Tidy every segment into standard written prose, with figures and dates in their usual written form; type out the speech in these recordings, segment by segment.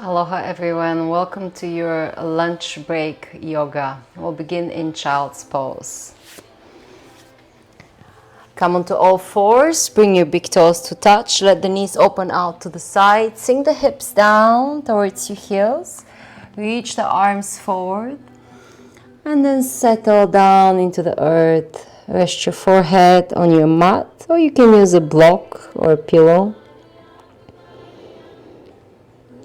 Aloha everyone, welcome to your lunch break yoga. We'll begin in child's pose. Come onto all fours, bring your big toes to touch, let the knees open out to the side, sink the hips down towards your heels, reach the arms forward, and then settle down into the earth. Rest your forehead on your mat, or you can use a block or a pillow.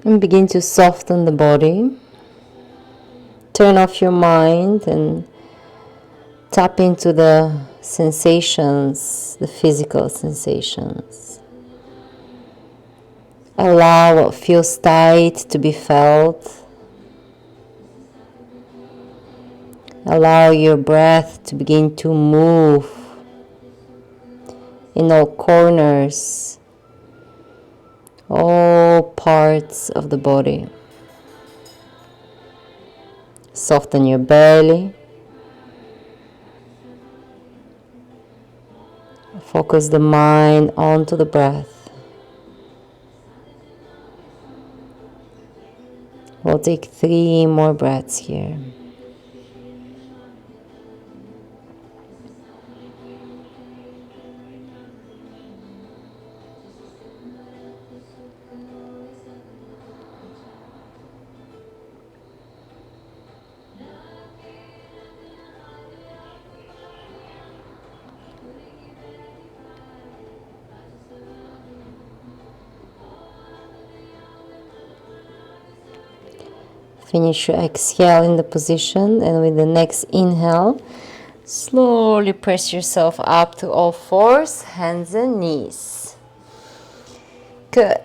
And begin to soften the body. Turn off your mind and tap into the sensations, the physical sensations. Allow what feels tight to be felt. Allow your breath to begin to move in all corners, all parts of the body. Soften your belly. Focus the mind onto the breath. We'll take 3 more breaths here. Finish your exhale in the position, and with the next inhale, slowly press yourself up to all fours, hands and knees. Good.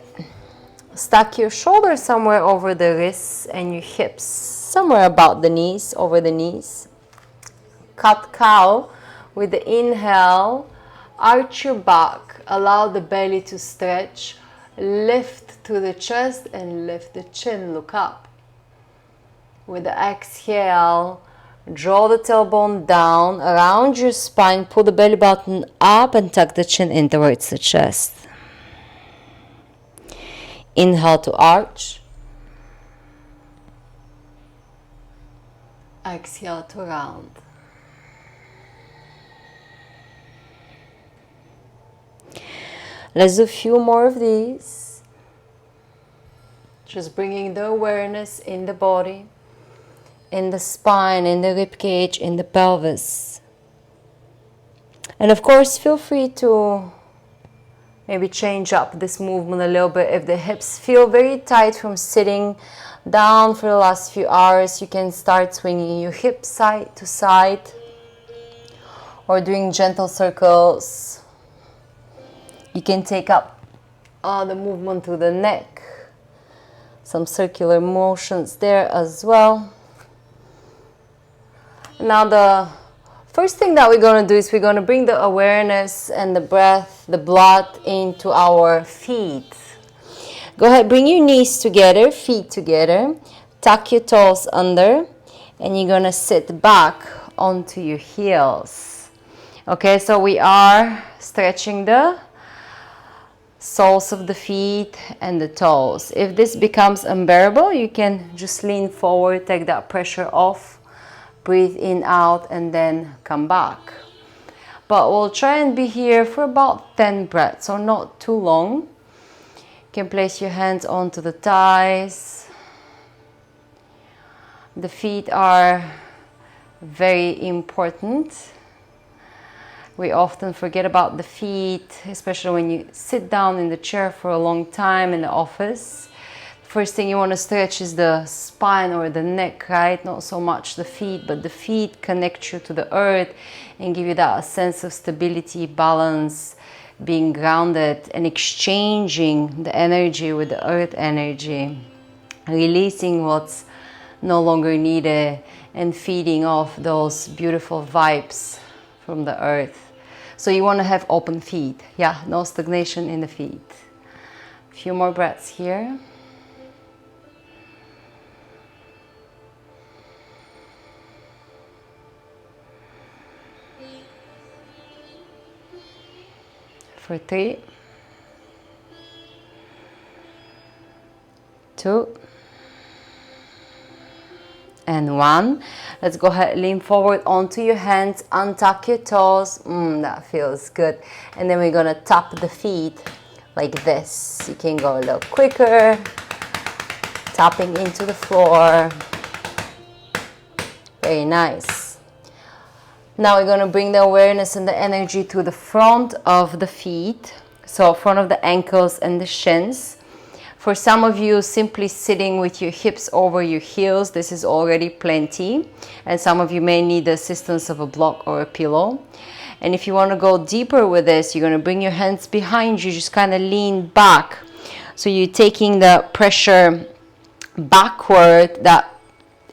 Stack your shoulders somewhere over the wrists and your hips, somewhere about the knees, over the knees. Cat cow with the inhale, arch your back, allow the belly to stretch, lift to the chest and lift the chin, look up. With the exhale, draw the tailbone down around your spine, pull the belly button up and tuck the chin in towards the chest. Inhale to arch. Exhale to round. Let's do a few more of these. Just bringing the awareness in the body, in the spine, in the rib cage, in the pelvis. And of course, feel free to maybe change up this movement a little bit. If the hips feel very tight from sitting down for the last few hours, you can start swinging your hips side to side or doing gentle circles. You can take up the movement to the neck. Some circular motions there as well. Now the first thing that we're going to do is we're going to bring the awareness and the breath, the blood into our feet. Go ahead, bring your knees together, feet together. Tuck your toes under and you're going to sit back onto your heels. Okay, so we are stretching the soles of the feet and the toes. If this becomes unbearable, you can just lean forward, take that pressure off. Breathe in, out, and then come back. But we'll try and be here for about 10 breaths, so not too long. You can place your hands onto the thighs. The feet are very important. We often forget about the feet, especially when you sit down in the chair for a long time in the office. First thing you want to stretch is the spine or the neck, right? Not so much the feet, but the feet connect you to the earth and give you that sense of stability, balance, being grounded and exchanging the energy with the earth energy, releasing what's no longer needed and feeding off those beautiful vibes from the earth. So you want to have open feet. Yeah, no stagnation in the feet. A few more breaths here. For 3, 2, and 1. Let's go ahead, lean forward onto your hands, untuck your toes. That feels good. And then we're gonna tap the feet like this. You can go a little quicker, tapping into the floor. Very nice. Now we're gonna bring the awareness and the energy to the front of the feet. So front of the ankles and the shins. For some of you, simply sitting with your hips over your heels, this is already plenty. And some of you may need the assistance of a block or a pillow. And if you want to go deeper with this, you're going to bring your hands behind you, just kind of lean back. So you're taking the pressure backward, that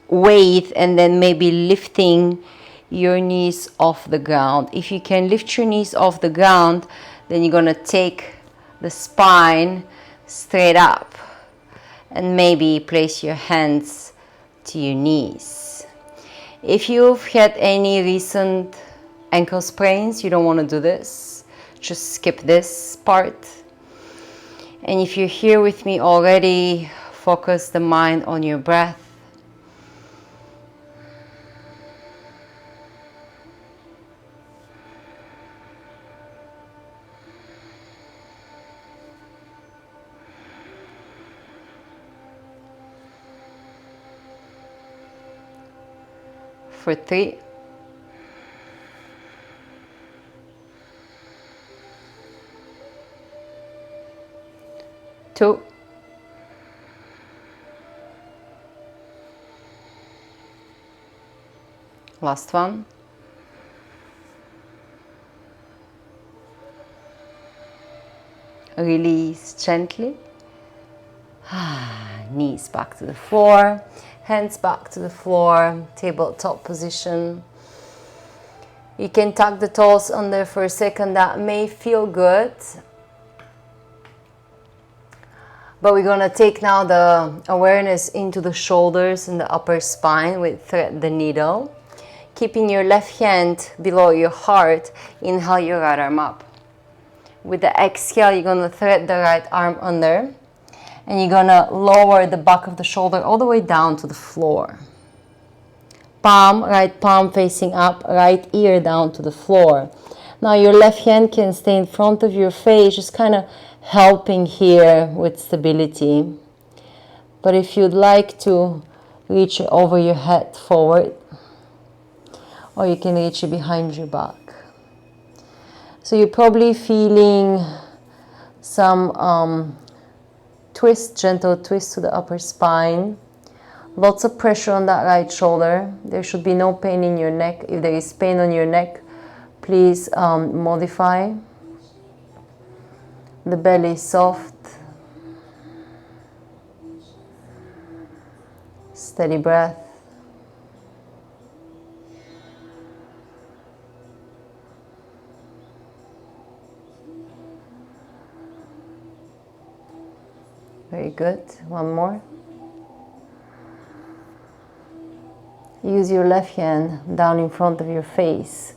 weight, and then maybe lifting your knees off the ground. If you can lift your knees off the ground, then you're going to take the spine straight up and maybe place your hands to your knees. If you've had any recent ankle sprains, you don't want to do this. Just skip this part. And if you're here with me already, focus the mind on your breath. For 3, 2, last one, release gently. Knees back to the floor. Hands back to the floor, tabletop position. You can tuck the toes under for a second. That may feel good. But we're gonna take now the awareness into the shoulders and the upper spine with thread the needle. Keeping your left hand below your heart, inhale your right arm up. With the exhale, you're gonna thread the right arm under. And you're gonna lower the back of the shoulder all the way down to the floor. Right palm facing up, right ear down to the floor. Now your left hand can stay in front of your face, just kind of helping here with stability. But if you'd like to reach it over your head forward, or you can reach it behind your back. So you're probably feeling some twist, gentle twist to the upper spine. Lots of pressure on that right shoulder. There should be no pain in your neck. If there is pain on your neck, please modify. The belly is soft. Steady breath. Very good. One more. Use your left hand down in front of your face.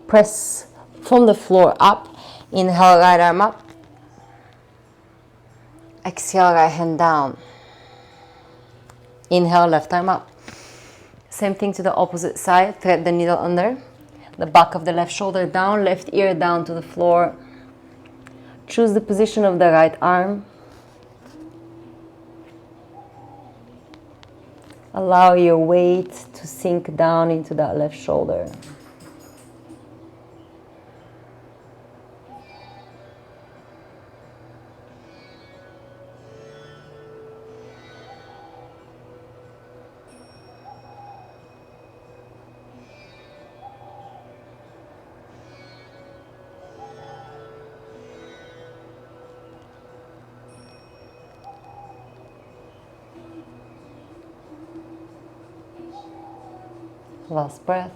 Press from the floor up. Inhale, right arm up. Exhale, right hand down. Inhale, left arm up. Same thing to the opposite side. Thread the needle under. The back of the left shoulder down, left ear down to the floor. Choose the position of the right arm. Allow your weight to sink down into that left shoulder. Last breath.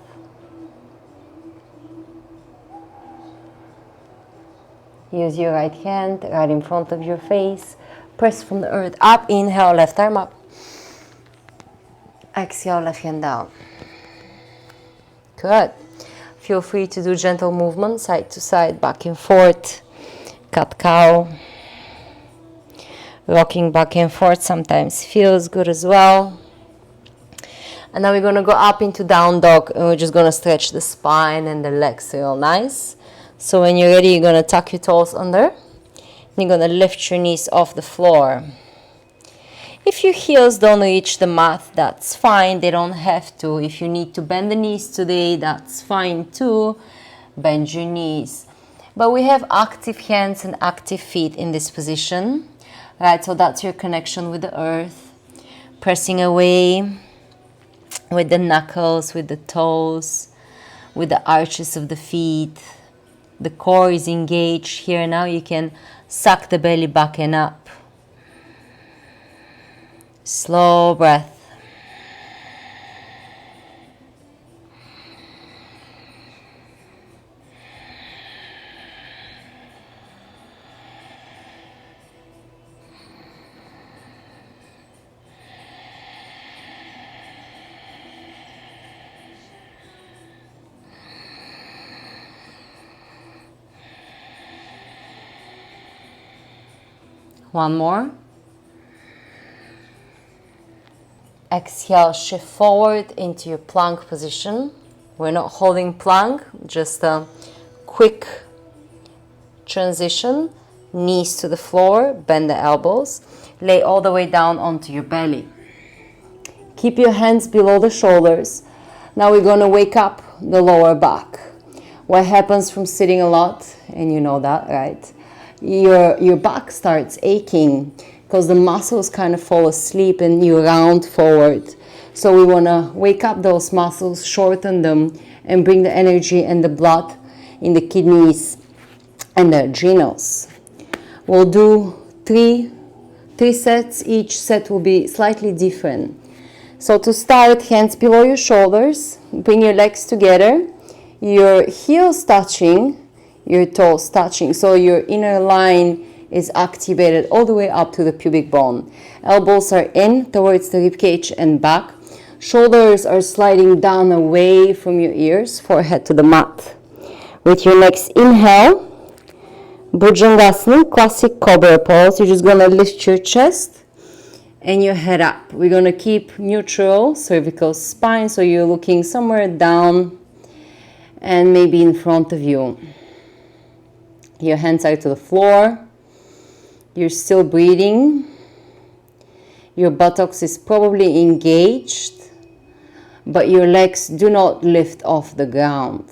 Use your right hand right in front of your face. Press from the earth up. Inhale, left arm up. Exhale, left hand down. Good. Feel free to do gentle movement, side to side, back and forth. Cat cow. Rocking back and forth sometimes feels good as well. And now we're going to go up into down dog, and we're just going to stretch the spine and the legs real nice. So when you're ready, you're going to tuck your toes under. And you're going to lift your knees off the floor. If your heels don't reach the mat, that's fine. They don't have to. If you need to bend the knees today, that's fine too. Bend your knees. But we have active hands and active feet in this position. Right, so that's your connection with the earth. Pressing away with the knuckles, with the toes, with the arches of the feet. The core is engaged here. Now you can suck the belly back and up. Slow breath. One more. Exhale, shift forward into your plank position. We're not holding plank, just a quick transition. Knees to the floor, bend the elbows. Lay all the way down onto your belly. Keep your hands below the shoulders. Now we're going to wake up the lower back. What happens from sitting a lot, and you know that, right? Your back starts aching because the muscles kind of fall asleep and you round forward. So we want to wake up those muscles, shorten them, and bring the energy and the blood in the kidneys and the adrenals. We'll do three sets. Each set will be slightly different. So to start, hands below your shoulders, bring your legs together, your heels touching, your toes touching, so your inner line is activated all the way up to the pubic bone. Elbows are in towards the ribcage and back. Shoulders are sliding down away from your ears, forehead to the mat. With your next inhale, Bhujangasana, classic cobra pose. You're just gonna lift your chest and your head up. We're gonna keep neutral cervical spine, so you're looking somewhere down and maybe in front of you. Your hands are to the floor. You're still breathing. Your buttocks is probably engaged, but your legs do not lift off the ground.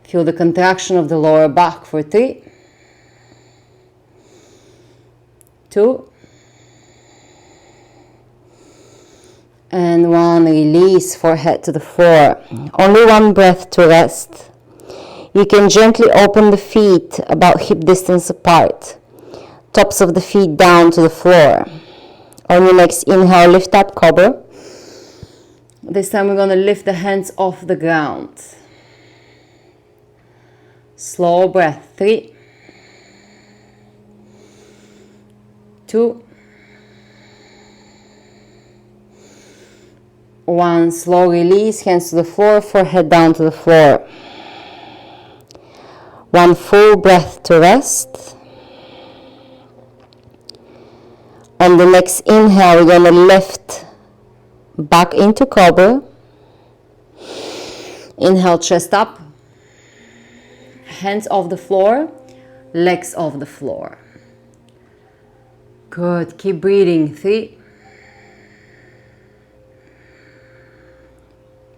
Feel the contraction of the lower back for 3, 2, and 1. Release, forehead to the floor. Only 1 breath to rest. You can gently open the feet about hip distance apart. Tops of the feet down to the floor. On your next inhale, lift up, cobra. This time we're going to lift the hands off the ground. Slow breath. 3, 2, 1. Slow release, hands to the floor, forehead down to the floor. 1 full breath to rest. On the next inhale, we're going to lift back into cobra. Inhale, chest up. Hands off the floor, legs off the floor. Good. Keep breathing. 3,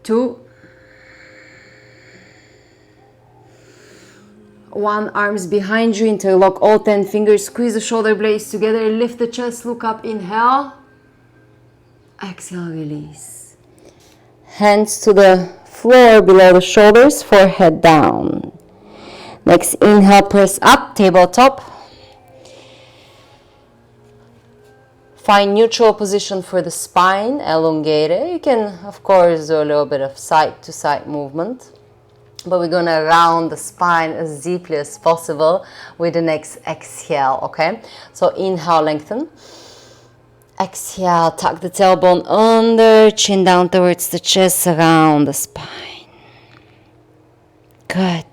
2, 1. Arms behind you, interlock all 10 fingers, squeeze the shoulder blades together, lift the chest, look up, inhale, exhale, release. Hands to the floor below the shoulders, forehead down. Next inhale, press up, tabletop. Find neutral position for the spine, elongate it. You can, of course, do a little bit of side to side movement. But we're going to round the spine as deeply as possible with the next exhale, okay? So inhale, lengthen. Exhale, tuck the tailbone under, chin down towards the chest, around the spine. Good.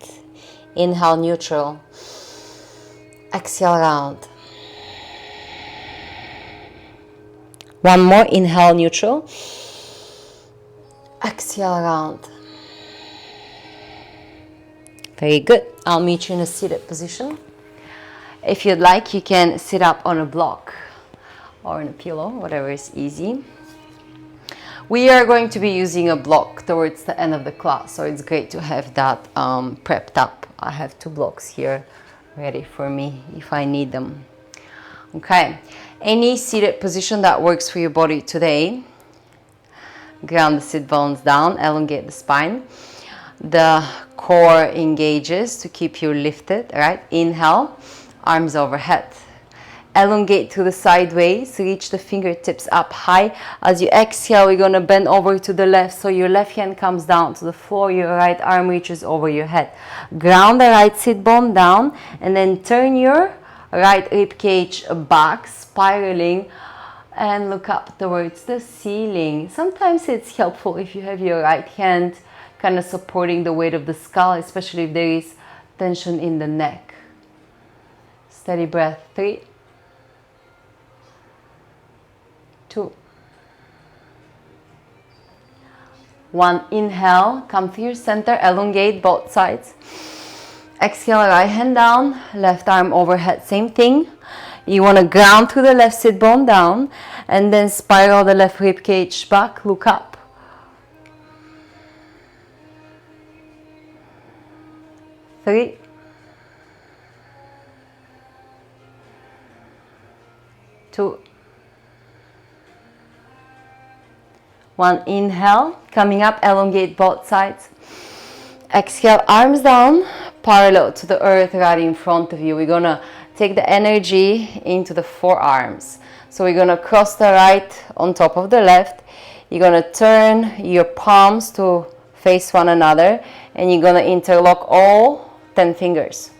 Inhale, neutral. Exhale, round. One more, inhale, neutral. exhale around. Very good. I'll meet you in a seated position. If you'd like, you can sit up on a block or on a pillow, whatever is easy. We are going to be using a block towards the end of the class, so it's great to have that prepped up. I have 2 blocks here ready for me if I need them. Okay, any seated position that works for your body today. Ground the sit bones down, elongate the spine. The core engages to keep you lifted, right? Inhale, arms overhead. Elongate to the sideways, reach the fingertips up high. As you exhale, we're going to bend over to the left, so your left hand comes down to the floor, your right arm reaches over your head. Ground the right sit bone down, and then turn your right rib cage back, spiraling, and look up towards the ceiling. Sometimes it's helpful if you have your right hand kind of supporting the weight of the skull, especially if there is tension in the neck. Steady breath. 3, 2, 1. Inhale, come to your center, elongate both sides. Exhale, right hand down, left arm overhead, same thing. You want to ground through the left sit bone down, and then spiral the left rib cage back, look up. 3, 2, 1. Inhale, coming up, elongate both sides. Exhale, arms down, parallel to the earth right in front of you. We're going to take the energy into the forearms. So we're going to cross the right on top of the left. You're going to turn your palms to face one another, and you're going to interlock all 10 fingers.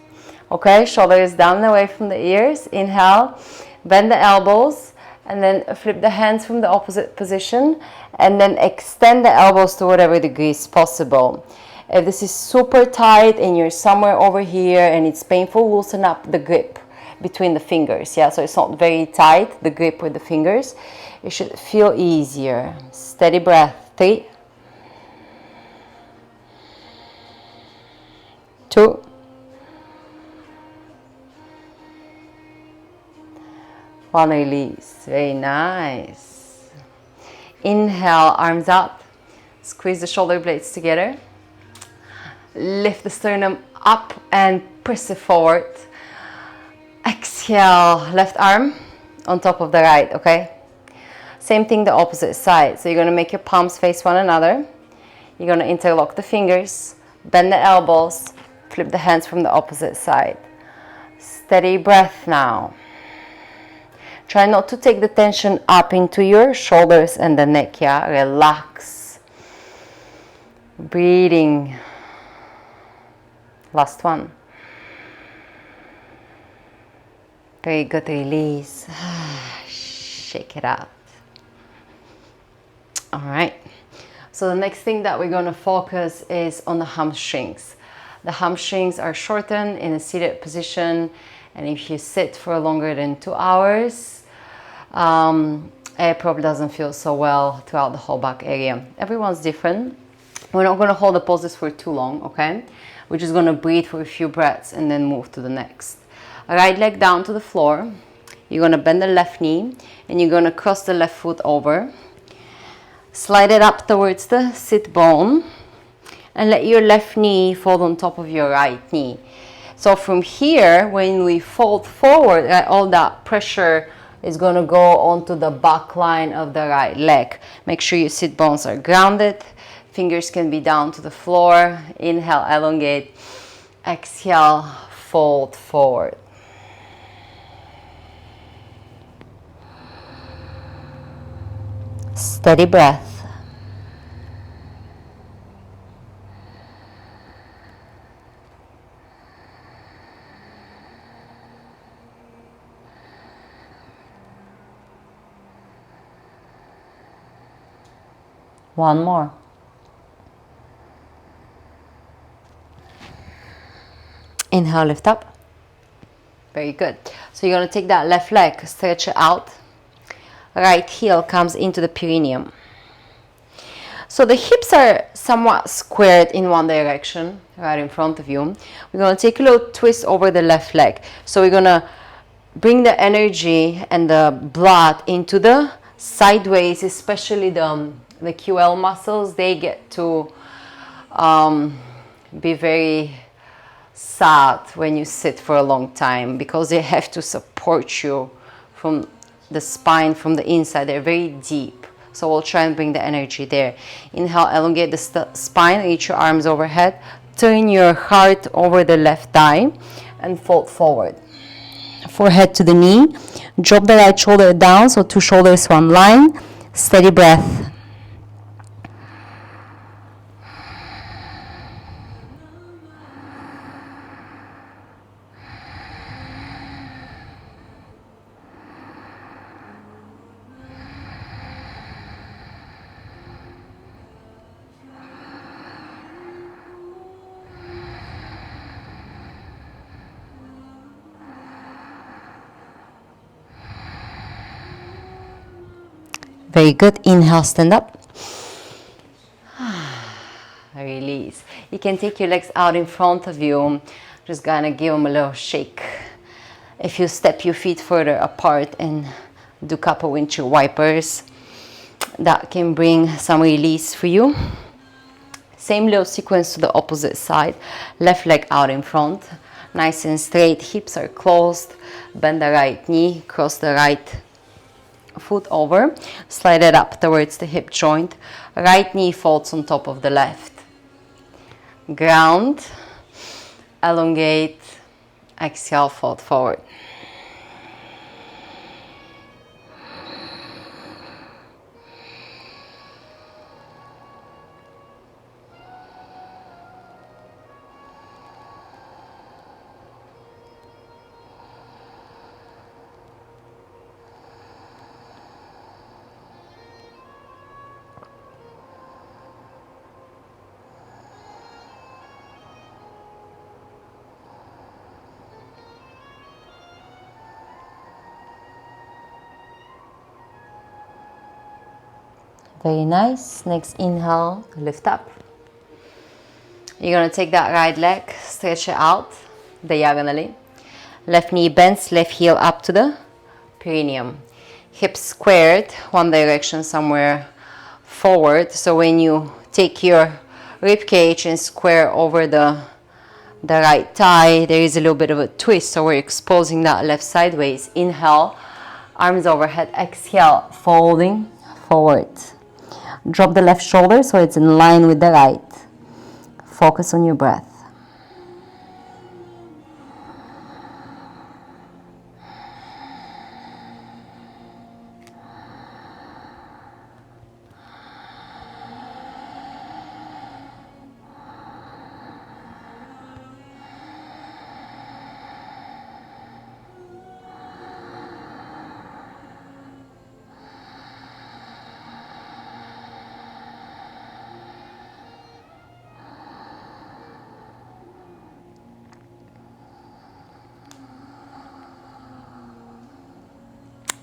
Okay, shoulders down away from the ears. Inhale, bend the elbows, and then flip the hands from the opposite position, and then extend the elbows to whatever degree is possible. If this is super tight and you're somewhere over here and it's painful, loosen up the grip between the fingers. Yeah, so it's not very tight, the grip with the fingers. It should feel easier. Steady breath. 3, 2, 1. Release. Very nice. Inhale, arms up. Squeeze the shoulder blades together. Lift the sternum up and press it forward. Exhale, left arm on top of the right, okay? Same thing the opposite side. So you're going to make your palms face one another. You're going to interlock the fingers, bend the elbows, flip the hands from the opposite side. Steady breath now. Try not to take the tension up into your shoulders and the neck, yeah? Relax. Breathing. Last one. Very good. Release. Shake it out. All right. So the next thing that we're going to focus is on the hamstrings. The hamstrings are shortened in a seated position, and if you sit for longer than 2 hours, it probably doesn't feel so well throughout the whole back area. Everyone's different. We're not going to hold the poses for too long, okay? We're just going to breathe for a few breaths and then move to the next. Right leg down to the floor. You're going to bend the left knee and you're going to cross the left foot over. Slide it up towards the sit bone and let your left knee fall on top of your right knee. So from here, when we fold forward, all that pressure is going to go onto the back line of the right leg. Make sure your sit bones are grounded. Fingers can be down to the floor. Inhale, elongate. Exhale, fold forward. Steady breath. One more. Inhale, lift up. Very good. So you're going to take that left leg, stretch it out. Right heel comes into the perineum. So the hips are somewhat squared in one direction, right in front of you. We're going to take a little twist over the left leg. So we're going to bring the energy and the blood into the sideways, especially the QL muscles. They get to be very sad when you sit for a long time because they have to support you from the spine, from the inside. They're very deep. So we'll try and bring the energy there. Inhale, elongate the spine, reach your arms overhead. Turn your heart over the left thigh and fold forward. Forehead to the knee. Drop the right shoulder down, so two shoulders, one line. Steady breath. Very good. Inhale, stand up. Release. You can take your legs out in front of you. Just gonna give them a little shake. If you step your feet further apart and do a couple windshield wipers, that can bring some release for you. Same little sequence to the opposite side. Left leg out in front. Nice and straight. Hips are closed. Bend the right knee. Cross the right foot over, slide it up towards the hip joint. Right knee folds on top of the left. Ground, elongate, exhale, fold forward. Very nice. Next inhale, lift up. You're going to take that right leg, stretch it out diagonally. Left knee bends, left heel up to the perineum. Hips squared, one direction somewhere forward. So when you take your rib cage and square over the right thigh, there is a little bit of a twist. So we're exposing that left sideways. Inhale, arms overhead. Exhale, folding forward. Drop the left shoulder so it's in line with the right. Focus on your breath.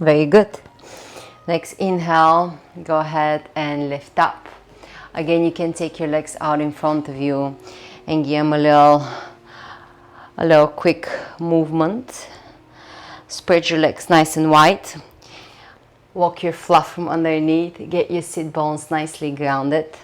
Very good. Next inhale, go ahead and lift up. Again, you can take your legs out in front of you and give them a little quick movement. Spread your legs nice and wide. Walk your fluff from underneath. Get your sit bones nicely grounded.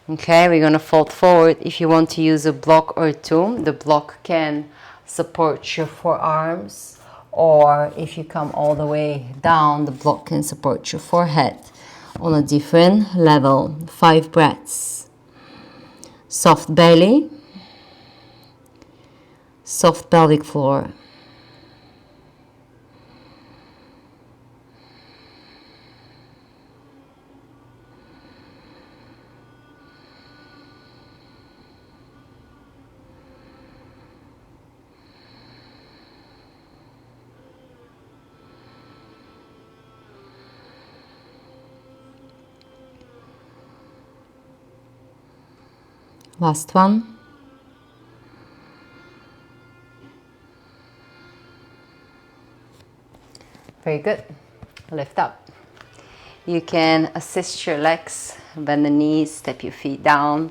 Okay, we're going to fold forward. If you want to use a block or two, the block can support your forearms. Or if you come all the way down, the block can support your forehead on a different level. 5 breaths. Soft belly. Soft pelvic floor. Last one. Very good. Lift up. You can assist your legs, bend the knees, step your feet down,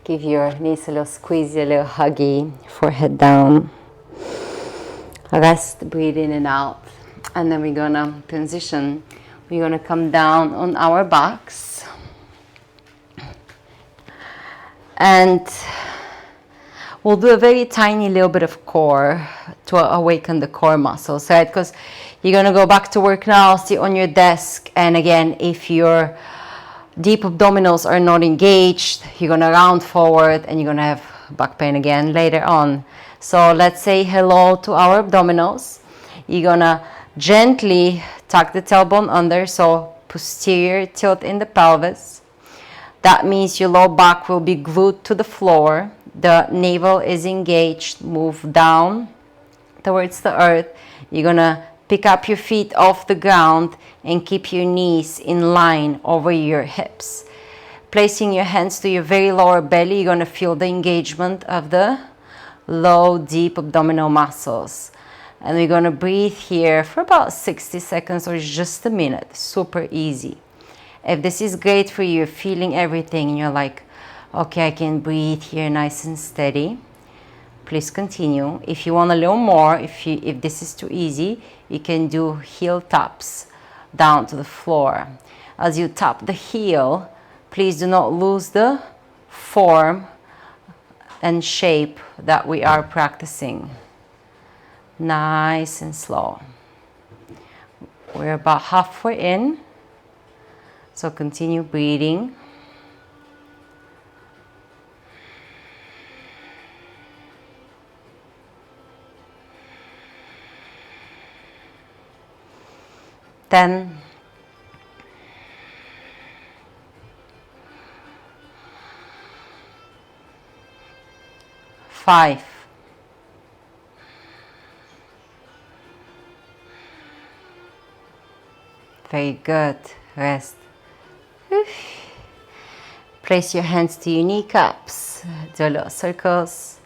give your knees a little squeezy, a little huggy, forehead down. Rest, breathe in and out. And then we're gonna transition. We're gonna come down on our backs. And we'll do a very tiny little bit of core to awaken the core muscles, right? Because you're gonna go back to work now, sit on your desk, and again, if your deep abdominals are not engaged, you're gonna round forward and you're gonna have back pain again later on. So let's say hello to our abdominals. You're gonna gently tuck the tailbone under, so posterior tilt in the pelvis. That means your low back will be glued to the floor. The navel is engaged. Move down towards the earth. You're gonna pick up your feet off the ground and keep your knees in line over your hips. Placing your hands to your very lower belly, you're gonna feel the engagement of the low, deep abdominal muscles. And we're gonna breathe here for about 60 seconds or just a minute. Super easy. If this is great for you, feeling everything, and you're like, okay, I can breathe here nice and steady, please continue. If you want a little more, if this is too easy, you can do heel taps down to the floor. As you tap the heel, please do not lose the form and shape that we are practicing. Nice and slow. We're about halfway in. So continue breathing. Ten. 5. 'Very good. Rest. Place your hands to your kneecaps. Do little circles.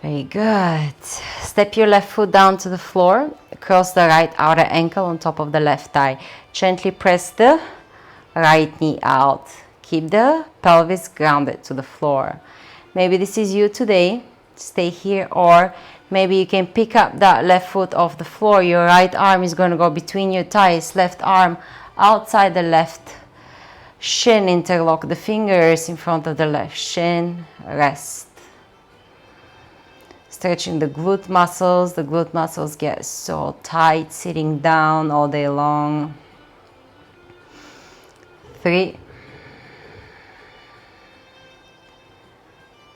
Very good. Step your left foot down to the floor. Cross the right outer ankle on top of the left thigh. Gently press the right knee out. Keep the pelvis grounded to the floor. Maybe this is you today. Stay here, or maybe you can pick up that left foot off the floor. Your right arm is going to go between your thighs. Left arm outside the left shin. Interlock the fingers in front of the left shin. Rest. Stretching the glute muscles. The glute muscles get so tight sitting down all day long. 3,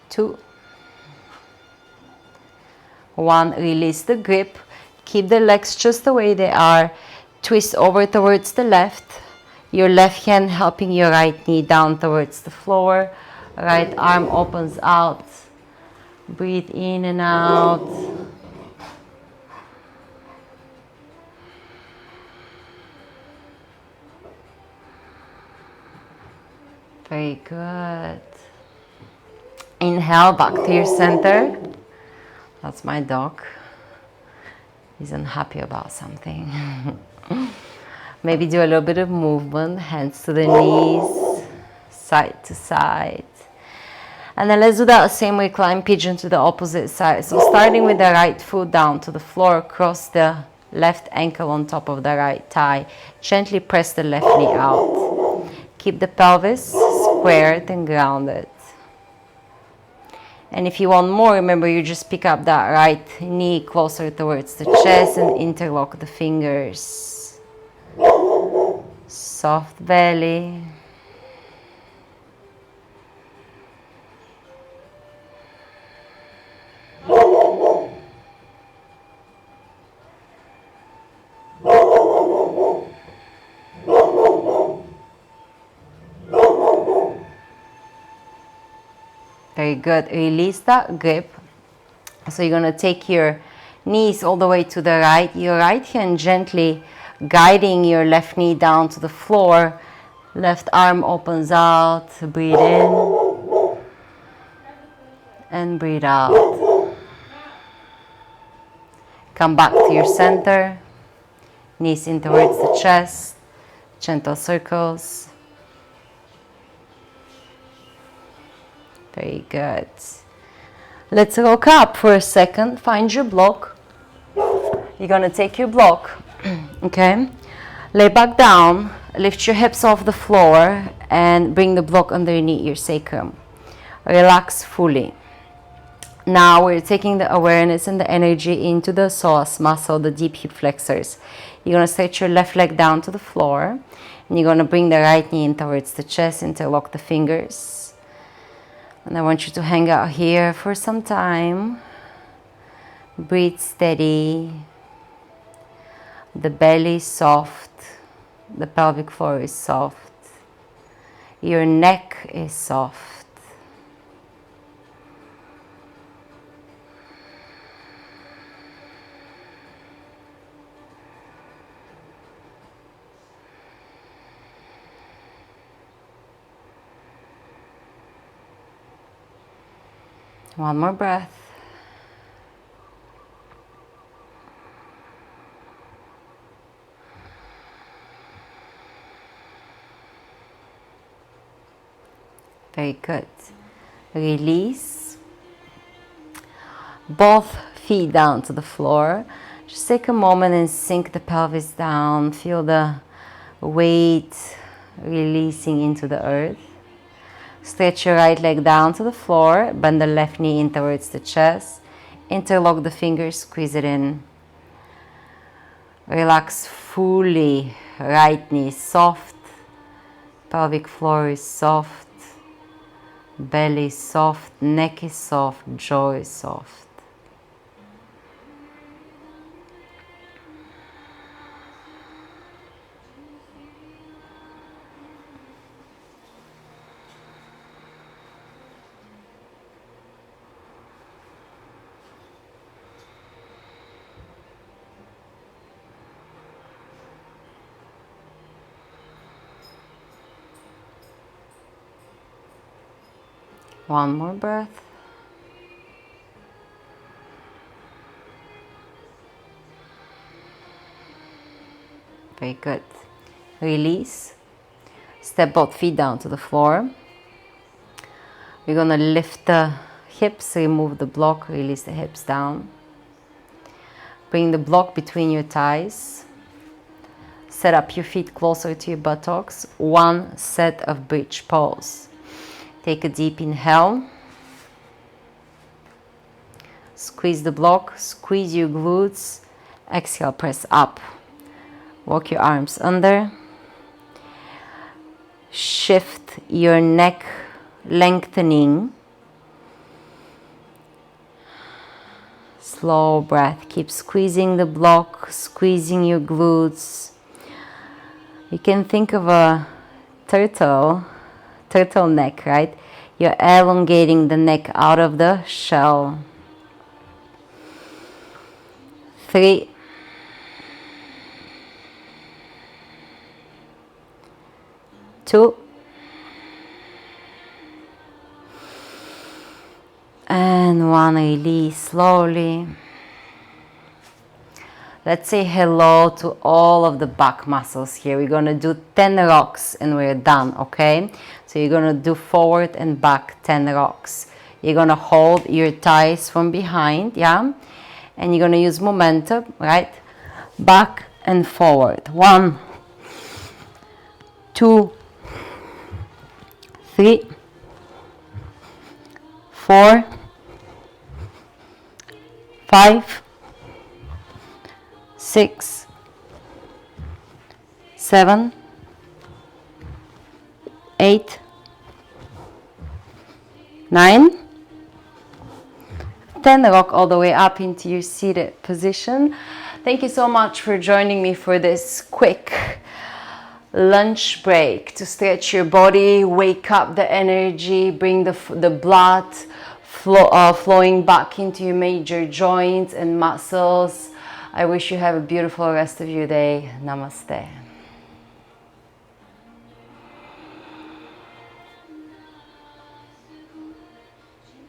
2, 1. Release the grip. Keep the legs just the way they are. Twist over towards the left. Your left hand helping your right knee down towards the floor. Right arm opens out. Breathe in and out. Very good. Inhale back to your center. That's my dog. He's unhappy about something. Maybe do a little bit of movement, hands to the knees, side to side. And then let's do that same way, climb pigeon to the opposite side. So starting with the right foot down to the floor, cross the left ankle on top of the right thigh. Gently press the left knee out. Keep the pelvis squared and grounded. And if you want more, remember you just pick up that right knee closer towards the chest and interlock the fingers. Soft belly. Very good. Release that grip. So you're going to take your knees all the way to the right. Your right hand gently guiding your left knee down to the floor. Left arm opens out. Breathe in. And breathe out. Come back to your center. Knees in towards the chest. Gentle circles. Very good. Let's rock up for a second. Find your block. You're gonna take your block, okay? Lay back down, lift your hips off the floor, and bring the block underneath your sacrum. Relax fully. Now we're taking the awareness and the energy into the psoas muscle, the deep hip flexors. You're gonna stretch your left leg down to the floor, and you're gonna bring the right knee in towards the chest, interlock the fingers. And I want you to hang out here for some time. Breathe steady. The belly is soft. The pelvic floor is soft. Your neck is soft. One more breath. Very good. Release. Both feet down to the floor. Just take a moment and sink the pelvis down. Feel the weight releasing into the earth. Stretch your right leg down to the floor. Bend the left knee in towards the chest. Interlock the fingers, squeeze it in. Relax fully. Right knee soft. Pelvic floor is soft. Belly is soft. Neck is soft. Jaw is soft. One more breath. Very good. Release. Step both feet down to the floor. We're gonna lift the hips, remove the block, release the hips down. Bring the block between your thighs. Set up your feet closer to your buttocks. One set of bridge pose. Take a deep inhale. Squeeze the block, squeeze your glutes. Exhale, press up. Walk your arms under. Shift your neck, lengthening. Slow breath. Keep squeezing the block, squeezing your glutes. You can think of a turtleneck, right? You're elongating the neck out of the shell. 3, 2, and 1. Release slowly. Let's say hello to all of the back muscles here. We're gonna do 10 rocks and we're done, okay? So you're gonna do forward and back 10 rocks. You're gonna hold your thighs from behind, yeah? And you're gonna use momentum, right? Back and forward. 1, 2, 3, 4, 5, 6, 7, 8, 9, 10. Rock all the way up into your seated position. Thank you so much for joining me for this quick lunch break to stretch your body, wake up the energy, bring the blood flowing back into your major joints and muscles. I wish you have a beautiful rest of your day. Namaste.